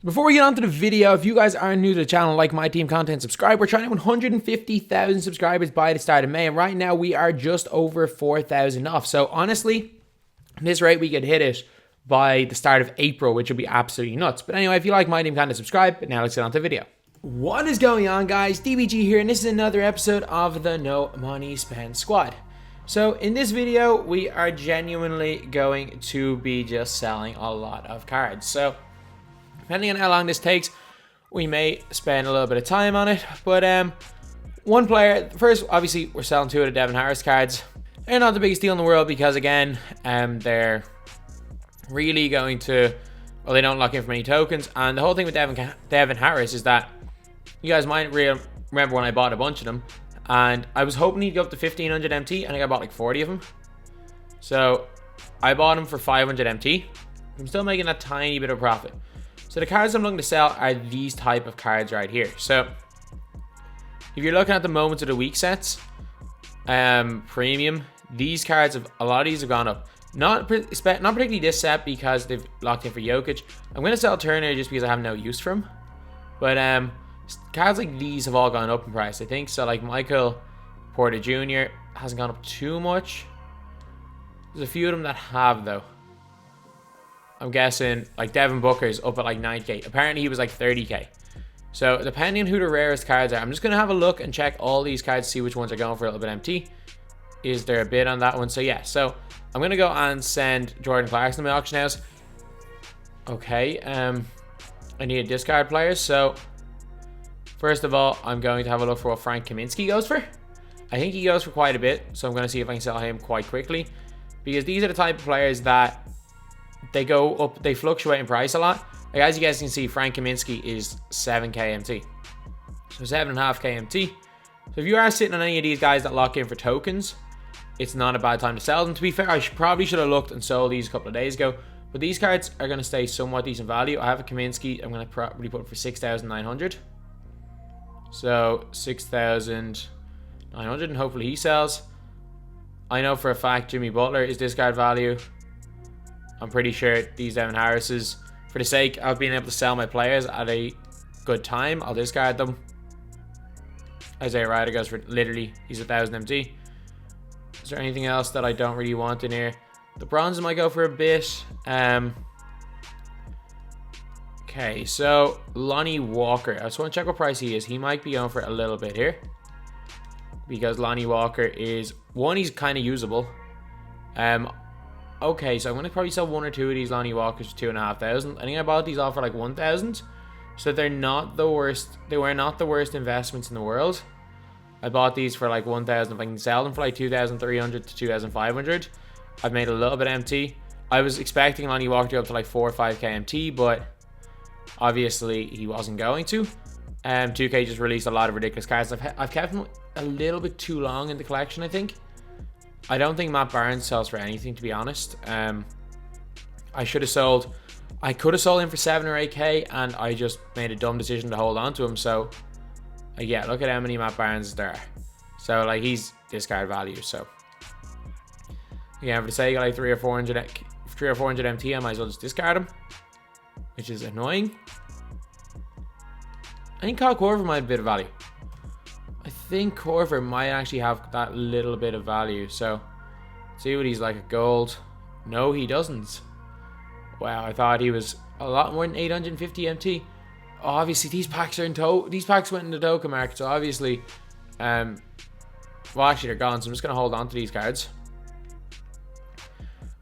Before we get on to the video, if you guys are new to the channel, like my team content, subscribe. We're trying to 150,000 subscribers by the start of May, and right now we are just over 4,000 off. So honestly, at this rate, we could hit it by the start of April, which would be absolutely nuts. But anyway, if you like my team content, subscribe. But now let's get on to the video. What is going on, guys? DBG here, and this is another episode of the No Money Spent Squad. So in this video, we are genuinely going to be just selling a lot of cards. So depending on how long this takes, we may spend a little bit of time on it. But one player, first, obviously, we're selling two of the Devin Harris cards. They're not the biggest deal in the world because, again, they're really going to, well, they don't lock in for many tokens. And the whole thing with Devin Harris is that you guys might remember when I bought a bunch of them. And I was hoping he'd go up to 1,500 MT. I think I bought like 40 of them. So I bought them for 500 MT. I'm still making a tiny bit of profit. So the cards I'm looking to sell are these type of cards right here. So if you're looking at the moments of the week sets, premium, these cards have, a lot of these have gone up. Not particularly this set because they've locked in for Jokic. I'm going to sell Turner just because I have no use for him. But cards like these have all gone up in price, I think. So like Michael Porter Jr. hasn't gone up too much. There's a few of them that have though. I'm guessing like Devin Booker is up at like 9k. Apparently he was like 30k. So depending on who the rarest cards are, I'm just going to have a look and check all these cards, see which ones are going for a little bit empty. Is there a bid on that one? So yeah, so I'm going to go and send Jordan Clarkson to my auction house. Okay, I need a discard players. So first of all, I'm going to have a look for what Frank Kaminsky goes for. I think he goes for quite a bit, so I'm going to see if I can sell him quite quickly. Because these are the type of players that they go up, they fluctuate in price a lot. Like as you guys can see, Frank Kaminsky is 7k MT. So 7.5k MT. So if you are sitting on any of these guys that lock in for tokens, it's not a bad time to sell them. To be fair, I probably should have looked and sold these a couple of days ago. But these cards are going to stay somewhat decent value. I have a Kaminsky. I'm going to probably put it for 6,900. So 6,900, and hopefully he sells. I know for a fact Jimmy Butler is discard value. I'm pretty sure these Devin Harris's, for the sake of being able to sell my players at a good time, I'll discard them. Isaiah Ryder goes for literally, he's 1,000 MT. Is there anything else that I don't really want in here? The bronze might go for a bit. Okay, so Lonnie Walker. I just want to check what price he is. He might be going for a little bit here. Because Lonnie Walker is, one, he's kind of usable. Okay, so I'm going to probably sell one or two of these Lonnie Walkers for 2,500. I think I bought these all for like 1,000. So they're not the worst. They were not the worst investments in the world. I bought these for like 1,000. If I can sell them for like 2,300 to 2,500, I've made a little bit MT. I was expecting Lonnie Walker to go up to like 4 or 5k MT, but obviously he wasn't going to. 2K just released a lot of ridiculous cards. I've kept them a little bit too long in the collection, I think. I don't think Matt Barnes sells for anything, to be honest. I should have sold. I could have sold him for 7 or 8k, and I just made a dumb decision to hold on to him. So, yeah, look at how many Matt Barnes there are. So, like, he's discard value. So, yeah, for the sake of like 300 or 400 MT, I might as well just discard him, which is annoying. I think Kyle Korver might have a bit of value. I think Korver might actually have that little bit of value. So, see what he's like at gold. No, he doesn't. Wow, I thought he was a lot more than 850 MT. Oh, obviously, these packs are in these packs went in the token market. So obviously, well, actually they're gone. So I'm just gonna hold on to these cards.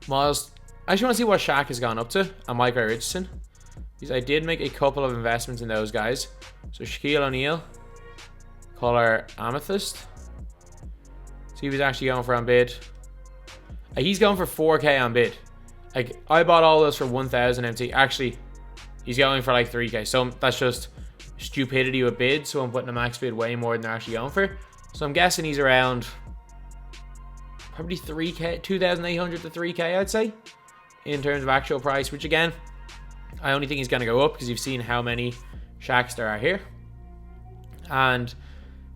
Miles, I actually want to see what Shaq has gone up to, and Michael Richardson. Because I did make a couple of investments in those guys. So Shaquille O'Neal. Color Amethyst. See what he's actually going for on bid. He's going for 4k on bid. Like, I bought all those for 1,000 MT. Actually, he's going for like 3k. So that's just stupidity with bid. So I'm putting a max bid way more than they're actually going for. So I'm guessing he's around probably 3k, 2,800 to 3k, I'd say, in terms of actual price. Which again, I only think he's going to go up because you've seen how many Shaqs there are here. And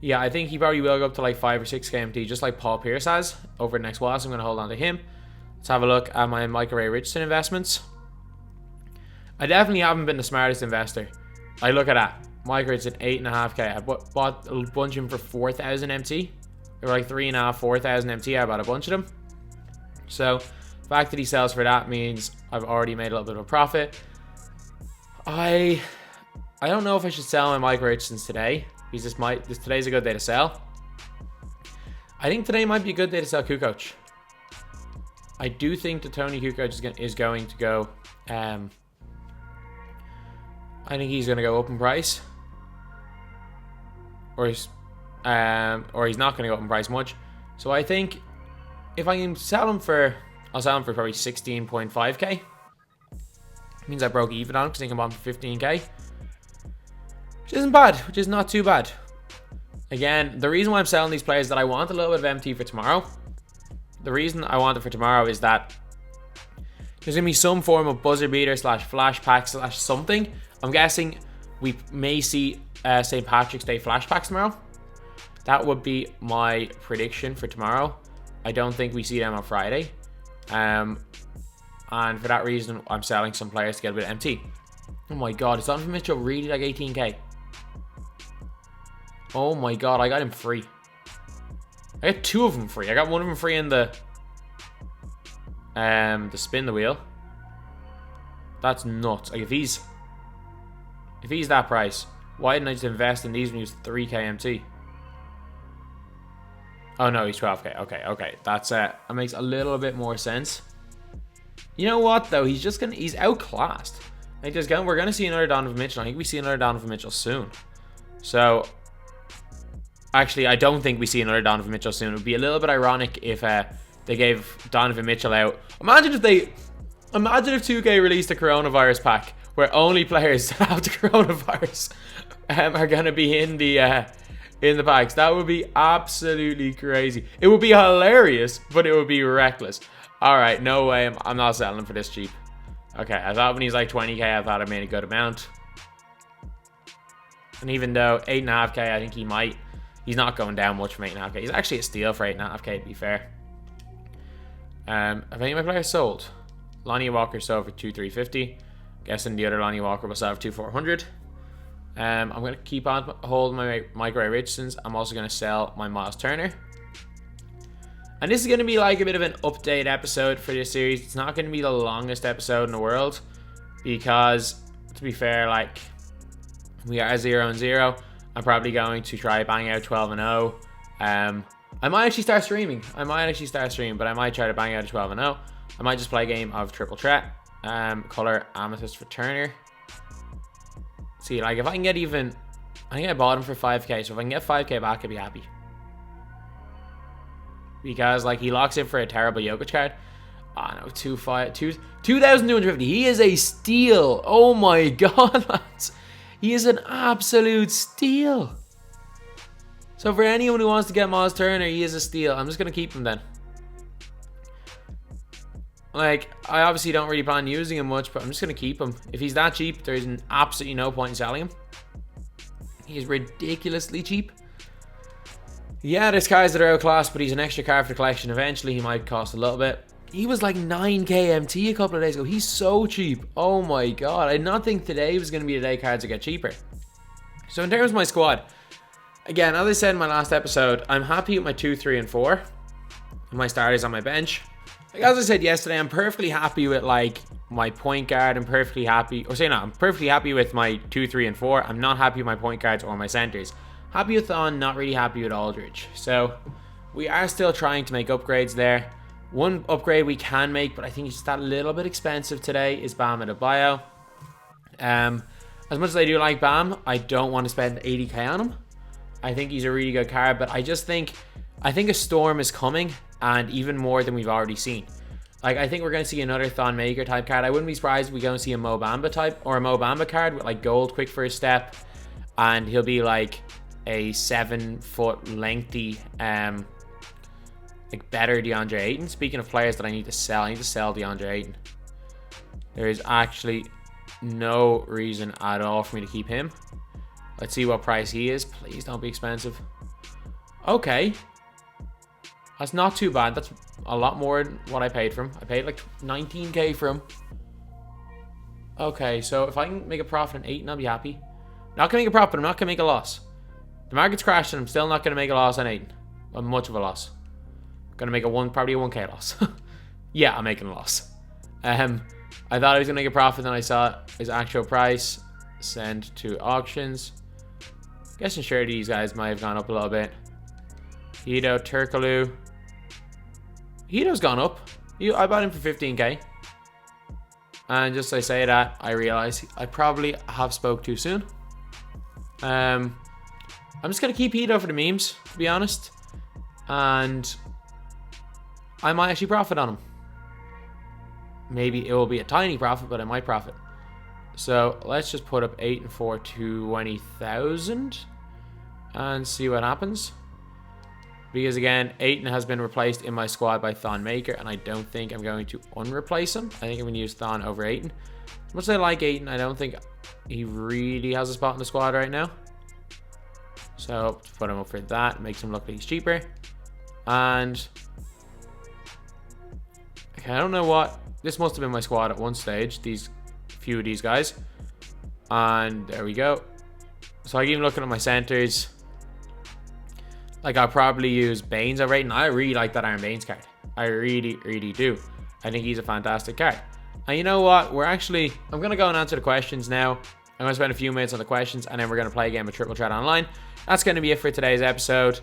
yeah, I think he probably will go up to like 5 or 6k MT, just like Paul Pierce has over the next while. So I'm going to hold on to him. Let's have a look at my Michael Ray Richardson investments. I definitely haven't been the smartest investor. I look at that. Micro's at 8.5k. I bought a bunch of them for 4,000 MT. They were like 3.5, 4,000 MT. I bought a bunch of them. So the fact that he sells for that means I've already made a little bit of a profit. I don't know if I should sell my Micro Richardsons today, because today's a good day to sell. I think today might be a good day to sell Kukoc. I do think that Tony Kukoc is going to go. I think he's going to go up in price, or he's not going to go up in price much. So I think if I can sell him for, I'll sell him for probably 16.5k. Means I broke even on him because I think I'm on for 15k, which isn't bad, which is not too bad. Again, the reason why I'm selling these players is that I want a little bit of MT for tomorrow. The reason I want it for tomorrow is that there's going to be some form of buzzer beater / flash pack / something. I'm guessing we may see St. Patrick's Day flash packs tomorrow. That would be my prediction for tomorrow. I don't think we see them on Friday. And for that reason, I'm selling some players to get a bit of MT. Oh my god, is Donovan Mitchell really like 18k? Oh my god, I got him free. I got 2 of them free. I got one of them free in the spin the wheel. That's nuts. Like if he's that price, why didn't I just invest in these when he was 3k MT? Oh no, he's 12k. Okay. That makes a little bit more sense. You know what though? He's outclassed. Like we're gonna see another Donovan Mitchell. I think we see another Donovan Mitchell soon. So actually, I don't think we see another Donovan Mitchell soon. It would be a little bit ironic if they gave Donovan Mitchell out. Imagine if 2K released a coronavirus pack where only players that have the coronavirus are gonna be in the packs. That would be absolutely crazy. It would be hilarious, but it would be reckless. All right, no way. I'm not selling him for this cheap. Okay, I thought when he's like 20k, I thought I made a good amount. And even though 8.5k, I think he's not going down much from 8.5k. He's actually a steal for 8.5k, to be fair. Have any of my players sold? Lonnie Walker sold for 2,350. Guessing the other Lonnie Walker will sell for 2,400. I'm going to keep on holding my Micro Richardsons. I'm also going to sell my Miles Turner. And this is going to be like a bit of an update episode for this series. It's not going to be the longest episode in the world because, to be fair, like, we are 0-0. I'm probably going to try bang out 12-0. I might actually start streaming. But I might try to bang out a 12-0. I might just play a game of Triple Threat. Color Amethyst for Turner. See, like, if I can get even, I think I bought him for 5k. So if I can get 5k back, I'd be happy. Because, like, he locks in for a terrible Jokic card. Oh, no, 2,250. He is a steal. Oh, my God, lads. He is an absolute steal. So, for anyone who wants to get Miles Turner, he is a steal. I'm just going to keep him then. Like, I obviously don't really plan on using him much, but I'm just going to keep him. If he's that cheap, there's absolutely no point in selling him. He is ridiculously cheap. Yeah, there's cards that are outclassed, but he's an extra card for the collection. Eventually, he might cost a little bit. He was like 9k MT a couple of days ago. He's so cheap. Oh my god. I did not think today was going to be the day cards would get cheaper. So in terms of my squad, again, as I said in my last episode, I'm happy with my 2, 3, and 4. My starters on my bench. Like as I said yesterday, I'm perfectly happy with like my point guard. I'm perfectly happy with my 2, 3, and 4. I'm not happy with my point guards or my centers. Happy with Thon, not really happy with Aldridge. So we are still trying to make upgrades there. One upgrade we can make, but I think it's just that little bit expensive today, is Bam Adebayo. As much as I do like Bam, I don't want to spend 80k on him. I think he's a really good card, but I think a storm is coming, and even more than we've already seen. Like, I think we're going to see another Thon Maker type card. I wouldn't be surprised if we go and see a Mo Bamba type, or a Mo Bamba card with like gold quick first step, and he'll be like a 7-foot lengthy, like better Deandre Ayton. Speaking of players that I need to sell Deandre Ayton. There is actually no reason at all for me to keep him. Let's see what price he is. Please don't be expensive. Okay. That's not too bad. That's a lot more than what I paid for him. I paid like 19k for him. Okay, so if I can make a profit on Ayton, I'll be happy. Not gonna make a profit, I'm not gonna make a loss. The market's crashed and I'm still not gonna make a loss on Ayton. Well, much of a loss. Gonna make probably a 1k loss. Yeah, I'm making a loss. I thought I was gonna make a profit, then I saw his actual price. Send to auctions. Guessing sure these guys might have gone up a little bit. Hito, Turkaloo. Hito's gone up. I bought him for 15k. And just as I say that, I realize I probably have spoke too soon. I'm just gonna keep Hito for the memes, to be honest. And I might actually profit on him. Maybe it will be a tiny profit, but I might profit. So let's just put up 8 and 4 to 20,000 and see what happens. Because again, Ayton has been replaced in my squad by Thon Maker, and I don't think I'm going to unreplace him. I think I'm going to use Thon over Ayton. As much as I like Ayton, I don't think he really has a spot in the squad right now. So put him up for that, makes him look like he's cheaper. And okay, I don't know what this must have been my squad at one stage. These few of these guys, and there we go. So I keep looking at my centers. Like I'll probably use Baines over Ayton. I really like that Iron Baines card. I really, really do. I think he's a fantastic card. And you know what? I'm gonna go and answer the questions now. I'm gonna spend a few minutes on the questions, and then we're gonna play a game of Triple Threat Online. That's gonna be it for today's episode.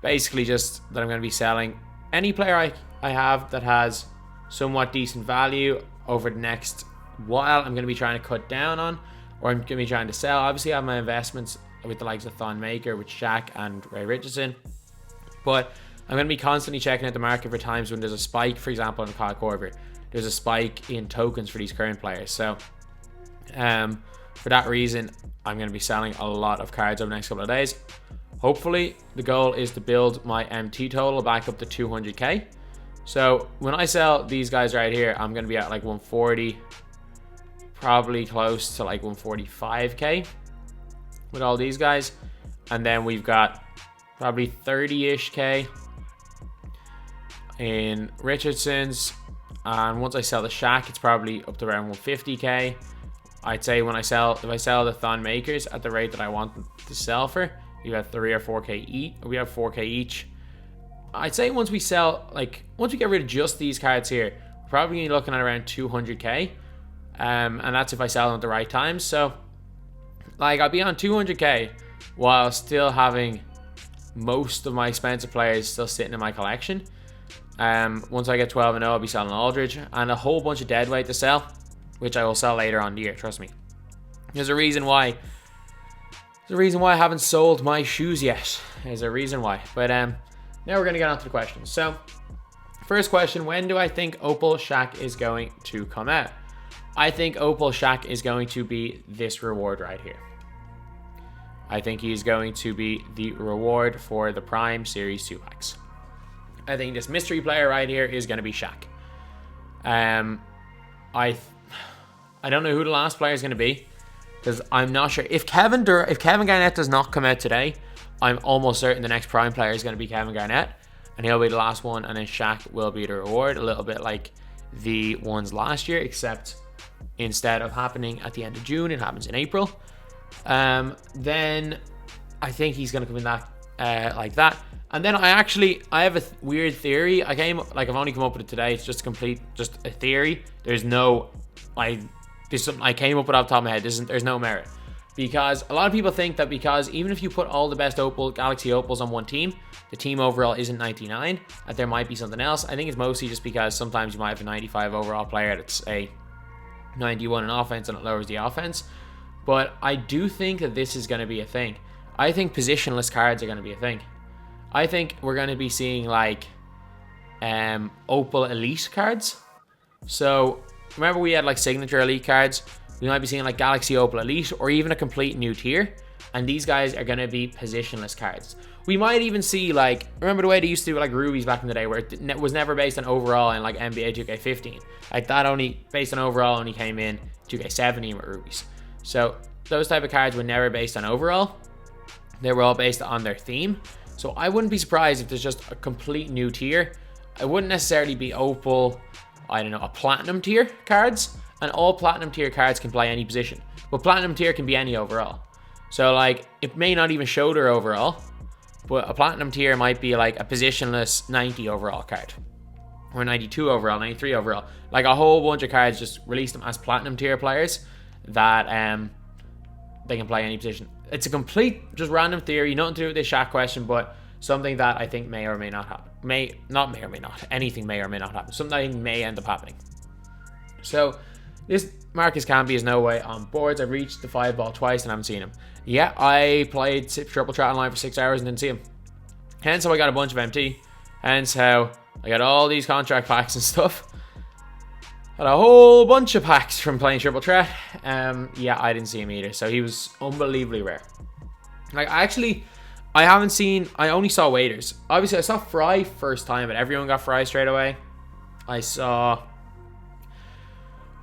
Basically, just that I'm gonna be selling any player I have that has somewhat decent value over the next while. I'm going to be trying to cut down on, or I'm going to be trying to sell. Obviously, I have my investments with the likes of Thon Maker, with Shaq and Ray Richardson, but I'm going to be constantly checking out the market for times when there's a spike. For example, in Kyle Korver, there's a spike in tokens for these current players. So for that reason, I'm going to be selling a lot of cards over the next couple of days. Hopefully, the goal is to build my MT total back up to 200k. So when I sell these guys right here, I'm going to be at like 140, probably close to like 145k with all these guys. And then we've got probably 30-ish k in Richardson's. And once I sell the Shaq, it's probably up to around 150k. I'd say if I sell the Thon Makers at the rate that I want them to sell for, you have 3 or 4k each. We have 4k each. I'd say once we get rid of just these cards here, we're probably gonna be looking at around 200k, and that's if I sell them at the right time. So like I'll be on 200k while still having most of my expensive players still sitting in my collection. Once I get 12 and 0, I'll be selling Aldridge and a whole bunch of deadweight to sell, which I will sell later on in the year, trust me. There's a reason why I haven't sold my shoes yet. There's a reason why. But now we're going to get on to the questions. So, first question, when do I think Opal Shaq is going to come out? I think Opal Shaq is going to be this reward right here. I think he's going to be the reward for the Prime Series 2 packs. I think this mystery player right here is going to be Shaq. I don't know who the last player is going to be, because I'm not sure. If Kevin Garnett does not come out today, I'm almost certain the next Prime player is going to be Kevin Garnett, and he'll be the last one, and then Shaq will be the reward, a little bit like the ones last year, except instead of happening at the end of June, it happens in April. Then I think he's going to come in that like that. And then I have a weird theory. I've only come up with it today. It's just a theory. There's no, I came up with it off the top of my head. There's no merit. Because a lot of people think that because even if you put all the best Galaxy Opals on one team, the team overall isn't 99, that there might be something else. I think it's mostly just because sometimes you might have a 95 overall player that's a 91 in offense and it lowers the offense. But I do think that this is going to be a thing. I think positionless cards are going to be a thing. I think we're going to be seeing like Opal Elite cards. So remember we had like Signature Elite cards. We might be seeing like Galaxy Opal Elite or even a complete new tier. And these guys are going to be positionless cards. We might even see like, remember the way they used to do like Rubies back in the day where it was never based on overall in like NBA 2K15. Like that only based on overall only came in 2K17 with Rubies. So those type of cards were never based on overall. They were all based on their theme. So I wouldn't be surprised if there's just a complete new tier. It wouldn't necessarily be Opal I don't know, a platinum tier cards, and all platinum tier cards can play any position. But platinum tier can be any overall. So like, it may not even show their overall, but a platinum tier might be like a positionless 90 overall card, or 92 overall, 93 overall. Like a whole bunch of cards, just release them as platinum tier players that they can play any position. It's a complete, just random theory, nothing to do with this chat question, but something that I think may or may not happen. Anything may or may not happen. Something that I think may end up happening. So this Marcus Camby is no way on boards. I've reached the 5 ball twice and I haven't seen him. Yeah, I played triple chat online for 6 hours and didn't see him. Hence how I got a bunch of MT. Hence how I got all these contract packs and stuff. Had a whole bunch of packs from playing triple threat. Yeah, I didn't see him either. So he was unbelievably rare. Like, I only saw waiters. Obviously, I saw Fry first time, but everyone got Fry straight away. I saw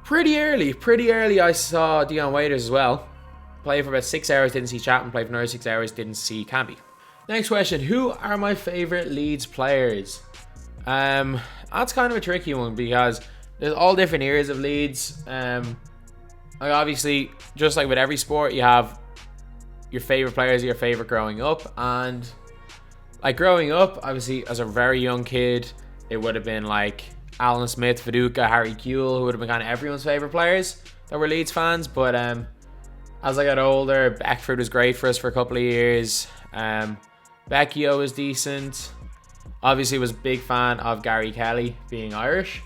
pretty early, I saw Dion Waiters as well. Played for about 6 hours, didn't see Chapman. Played for another 6 hours, didn't see Camby. Next question, who are my favorite Leeds players? That's kind of a tricky one because there's all different eras of Leeds. Like obviously, just like with every sport, you have your favorite players, your favorite growing up. And like growing up, obviously as a very young kid, it would have been like Alan Smith, Viduka, Harry Kewell, who would have been kind of everyone's favorite players that were Leeds fans. But as I got older, Beckford was great for us for a couple of years. Becchio was decent. Obviously was a big fan of Gary Kelly being Irish.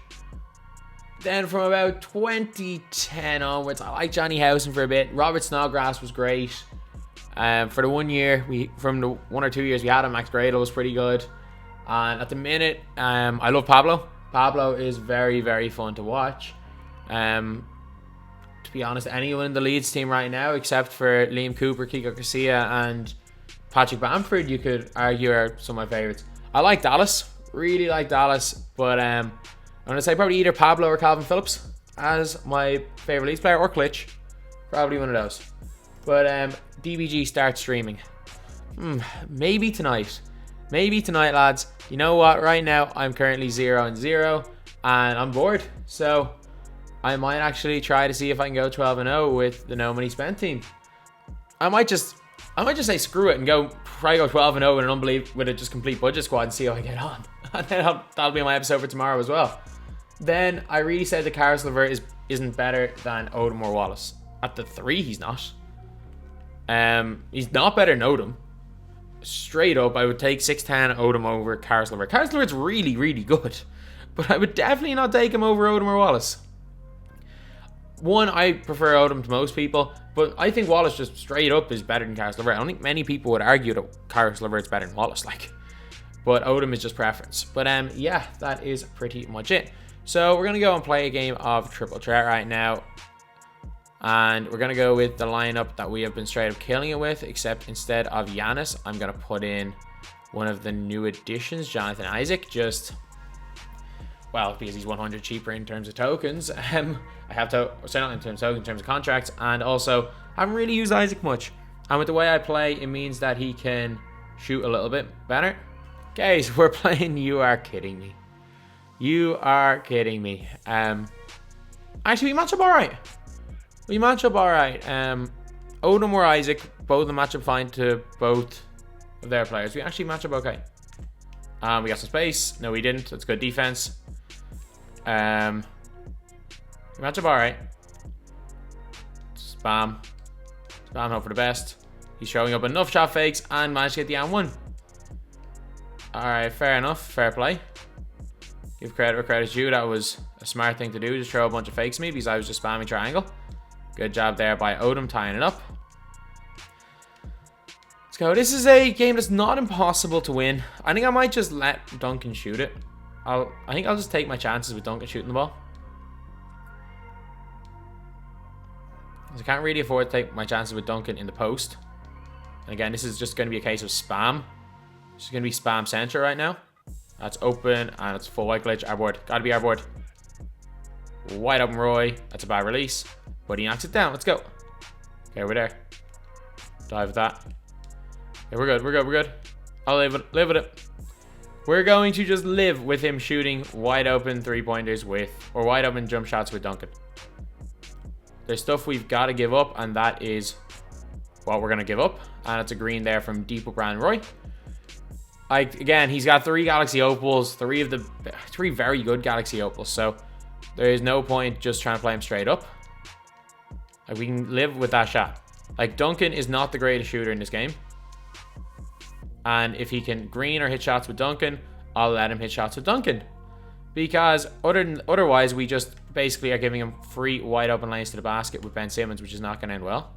Then from about 2010 onwards, I liked Johnny Howson for a bit. Robert Snodgrass was great. For the 1 year, from the 1 or 2 years we had him, Max Gradle was pretty good. And at the minute, I love Pablo. Pablo is very, very fun to watch. To be honest, anyone in the Leeds team right now, except for Liam Cooper, Kiko Garcia, and Patrick Bamford, you could argue are some of my favourites. I like Dallas. Really like Dallas. But I'm going to say probably either Pablo or Calvin Phillips as my favourite Leeds player, or Klitsch. Probably one of those. But DBG starts streaming. Maybe tonight. Maybe tonight, lads. You know what? Right now, I'm currently 0-0, and I'm bored. So I might actually try to see if I can go 12-0 with the No Money Spent team. I might just say screw it and try to go 12-0 with a just complete budget squad and see how I get on. And then that'll be my episode for tomorrow as well. Then I really said that Karis LeVert isn't better than Odom or Wallace. At the 3, he's not. He's not better than Odom. Straight up, I would take 6'10 Odom over Karis LeVert. Karis LeVert's really, really good. But I would definitely not take him over Odom or Wallace. One, I prefer Odom to most people, but I think Wallace just straight up is better than Karis LeVert. I don't think many people would argue that Karis LeVert's better than Wallace, but Odom is just preference. But yeah, that is pretty much it. So we're gonna go and play a game of triple threat right now, and we're gonna go with the lineup that we have been straight up killing it with, except instead of Giannis, I'm gonna put in one of the new additions, Jonathan Isaac, because he's 100 cheaper in terms of tokens. I have to, so not in terms of tokens, in terms of contracts, and also I haven't really used Isaac much. And with the way I play, it means that he can shoot a little bit better. Guys, we're playing You Are Kidding Me. You are kidding me. Actually, we match up alright. Odom or Isaac, both of them match up fine to both of their players. We actually match up okay. We got some space. No, we didn't. That's good defense. We match up alright. Spam, hope for the best. He's showing up enough shot fakes and managed to get the and 1. Alright, fair enough. Fair play. Give credit where credit's due. That was a smart thing to do. Just throw a bunch of fakes at me because I was just spamming triangle. Good job there by Odom tying it up. Let's go. This is a game that's not impossible to win. I think I might just let Duncan shoot it. I think I'll just take my chances with Duncan shooting the ball. I can't really afford to take my chances with Duncan in the post. And again, this is just going to be a case of spam. This is going to be spam center right now. That's open and it's full white glitch. Our board. Gotta be our board. Wide open Roy. That's a bad release. But he knocks it down. Let's go. Okay, we're there. Dive with that. Okay, we're good. I'll live with it. We're going to just live with him shooting wide open three-pointers with, or wide open jump shots with Duncan. There's stuff we've got to give up, and that is what we're going to give up. And it's a green there from Deep Brandon Roy. Again, he's got 3 Galaxy Opals, 3 very good Galaxy Opals. So there is no point just trying to play him straight up. Like, we can live with that shot. Like, Duncan is not the greatest shooter in this game. And if he can green or hit shots with Duncan, I'll let him hit shots with Duncan. Because otherwise, we just basically are giving him free wide open lanes to the basket with Ben Simmons, which is not going to end well.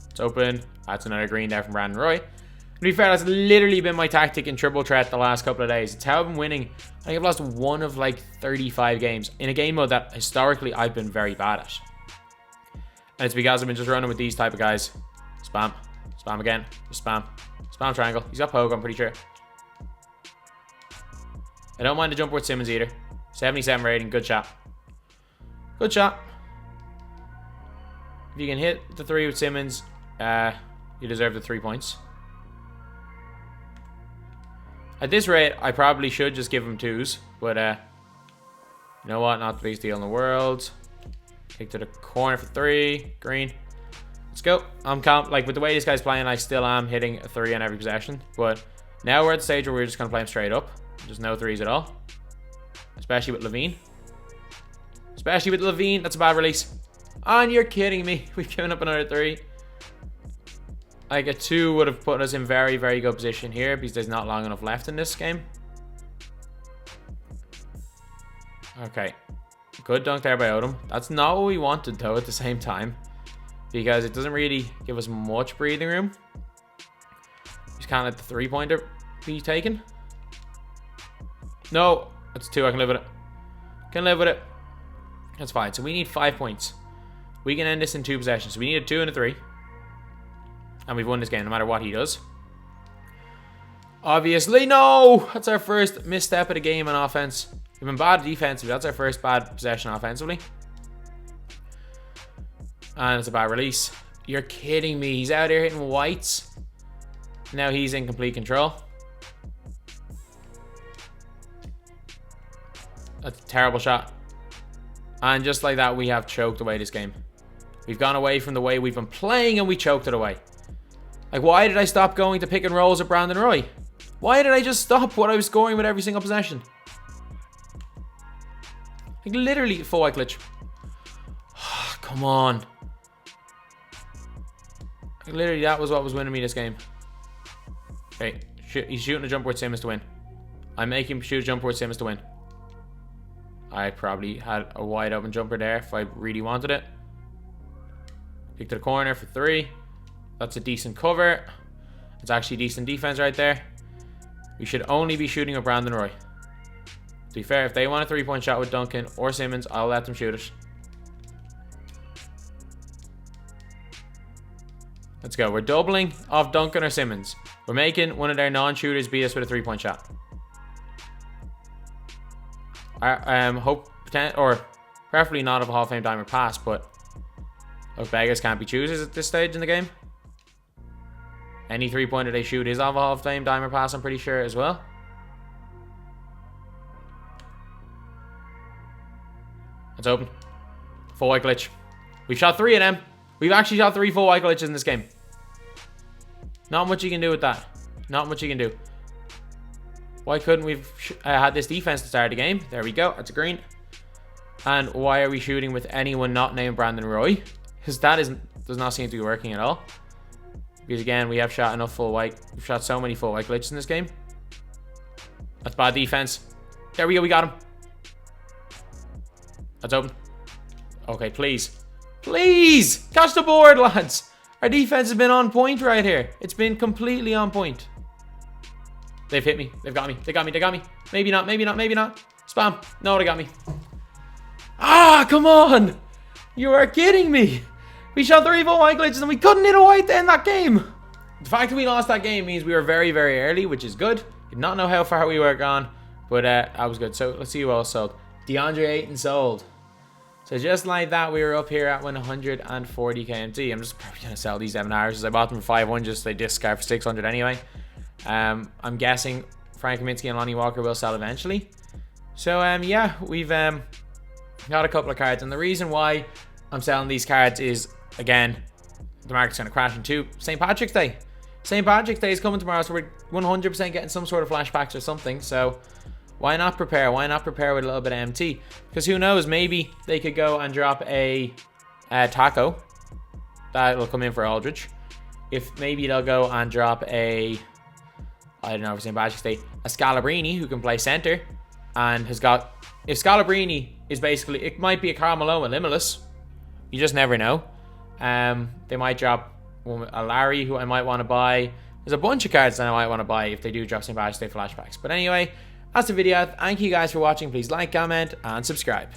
It's open. That's another green there from Brandon Roy. To be fair, that's literally been my tactic in triple threat the last couple of days. It's how I've been winning. I think I've lost 1 of like 35 games in a game mode that historically I've been very bad at. And it's because I've been just running with these type of guys. Spam. Spam again. Just spam. Spam triangle. He's got poke, I'm pretty sure. I don't mind the jump with Simmons either. 77 rating. Good shot. Good shot. If you can hit the 3 with Simmons, you deserve the 3 points. At this rate, I probably should just give him 2s. But, you know what? Not the biggest deal in the world. Kick to the corner for 3. Green. Let's go. Like, with the way this guy's playing, I still am hitting a 3 on every possession. But now we're at the stage where we're just going to play him straight up. Just no 3s at all. Especially with Levine. Especially with Levine. That's a bad release. And you're kidding me. We've given up another 3. Like, a 2 would have put us in very, very good position here because there's not long enough left in this game. Okay. Good dunk there by Odom. That's not what we wanted, though, at the same time. Because it doesn't really give us much breathing room. Just can't let the 3-pointer be taken. No. That's 2. I can live with it. Can live with it. That's fine. So we need 5 points. We can end this in 2 possessions. So we need a 2 and a 3. And we've won this game no matter what he does. Obviously, no! That's our first misstep of the game on offense. We've been bad defensively. That's our first bad possession offensively. And it's a bad release. You're kidding me. He's out here hitting whites. Now he's in complete control. That's a terrible shot. And just like that, we have choked away this game. We've gone away from the way we've been playing and we choked it away. Like, why did I stop going to pick and rolls at Brandon Roy? Why did I just stop what I was scoring with every single possession? Like, literally, full white glitch. Come on. Like, literally, that was what was winning me this game. Okay, he's shooting a jump with Simmons to win. I make him shoot a jump with Simmons to win. I probably had a wide open jumper there if I really wanted it. Kick to the corner for 3. That's a decent cover. It's actually decent defense right there. We should only be shooting with Brandon Roy. To be fair, if they want a 3-point shot with Duncan or Simmons, I'll let them shoot it. Let's go. We're doubling off Duncan or Simmons. We're making one of their non-shooters beat us with a 3-point shot. I hope, or preferably not of a Hall of Fame dimer pass, but look, beggars can't be choosers at this stage in the game. Any 3-pointer they shoot is of a Hall of Fame dimer pass, I'm pretty sure as well. It's open. Full white glitch. We've shot 3 of them. We've actually shot 3 full white glitches in this game. Not much you can do with that. Not much you can do. Why couldn't we have had this defense to start the game? There we go. That's a green. And why are we shooting with anyone not named Brandon Roy? Because that does not seem to be working at all. Because again, we have shot enough full white. We've shot so many full white glitches in this game. That's bad defense. There we go. We got him. That's open. Okay, please. Please! Catch the board, lads! Our defense has been on point right here. It's been completely on point. They've hit me. They've got me. They got me. They got me. Maybe not. Maybe not. Maybe not. Spam. No, they got me. Ah, come on! You are kidding me! We shot 3 full white glitches and we couldn't hit a white to end that game! The fact that we lost that game means we were very, very early, which is good. Did not know how far we were gone, but that was good. So let's see who else sold. Deandre Ayton sold. So just like that, we were up here at 140 KMT. I'm just probably going to sell these MNRs. I bought them for 500, so they discard for 600 anyway. I'm guessing Frank Kaminsky and Lonnie Walker will sell eventually. So yeah, we've got a couple of cards. And the reason why I'm selling these cards is, again, the market's going to crash into St. Patrick's Day. St. Patrick's Day is coming tomorrow, so we're 100% getting some sort of flashbacks or something. So why not prepare? Why not prepare with a little bit of MT? Because who knows, maybe they could go and drop a taco that will come in for Aldridge. If maybe they'll go and drop a, I don't know, for St. Patrick's Day, a Scalabrini who can play center and has got, if Scalabrini is basically, it might be a Karl Malone with Limitless. You just never know. They might drop a Larry who I might want to buy. There's a bunch of cards that I might want to buy if they do drop St. Patrick's Day flashbacks. But anyway, that's the video. Thank you guys for watching. Please like, comment, and subscribe.